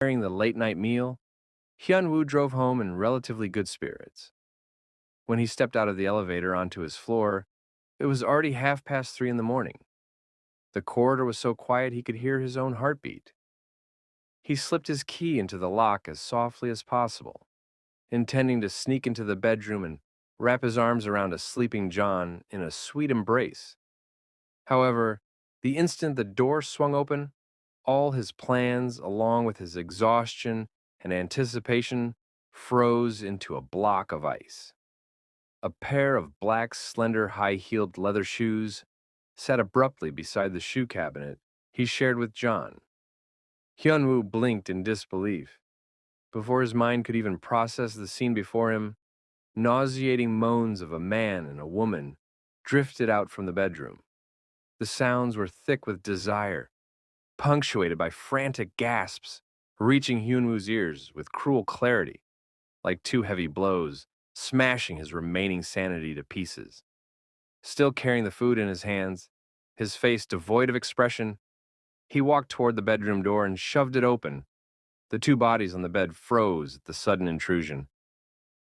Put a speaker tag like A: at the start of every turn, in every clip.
A: During the late-night meal, Hyunwoo drove home in relatively good spirits. When he stepped out of the elevator onto his floor, it was already 3:30 in the morning. The corridor was so quiet he could hear his own heartbeat. He slipped his key into the lock as softly as possible, intending to sneak into the bedroom and wrap his arms around a sleeping John in a sweet embrace. However, the instant the door swung open, all his plans, along with his exhaustion and anticipation, froze into a block of ice. A pair of black, slender, high-heeled leather shoes sat abruptly beside the shoe cabinet he shared with John. Hyunwoo blinked in disbelief. Before his mind could even process the scene before him, nauseating moans of a man and a woman drifted out from the bedroom. The sounds were thick with desire, punctuated by frantic gasps, reaching Hyunwoo's ears with cruel clarity, like two heavy blows, smashing his remaining sanity to pieces. Still carrying the food in his hands, his face devoid of expression, he walked toward the bedroom door and shoved it open. The two bodies on the bed froze at the sudden intrusion.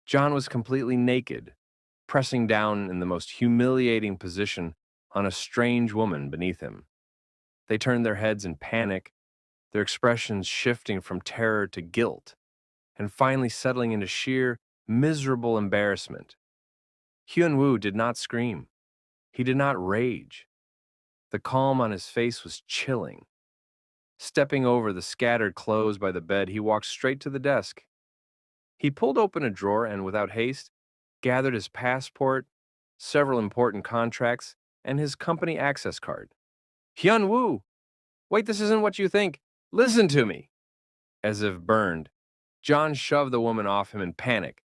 A: John was completely naked, pressing down in the most humiliating position on a strange woman beneath him. They turned their heads in panic, their expressions shifting from terror to guilt, and finally settling into sheer, miserable embarrassment. Hyunwoo did not scream. He did not rage. The calm on his face was chilling. Stepping over the scattered clothes by the bed, he walked straight to the desk. He pulled open a drawer and, without haste, gathered his passport, several important contracts, and his company access card. Hyunwoo! Wait, this isn't what you think. Listen to me! As if burned, John shoved the woman off him in panic.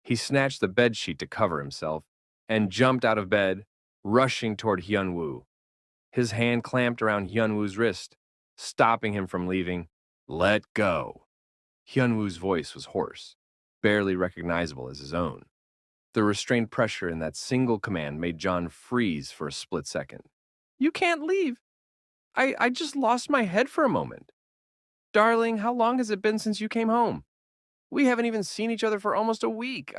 A: He snatched the bedsheet to cover himself and jumped out of bed, rushing toward Hyunwoo. His hand clamped around Hyunwoo's wrist, stopping him from leaving. Let go. Hyunwoo's voice was hoarse, barely recognizable as his own. The restrained pressure in that single command made John freeze for a split second. You can't leave. I just lost my head for a moment. Darling, how long has it been since you came home? We haven't even seen each other for almost a week.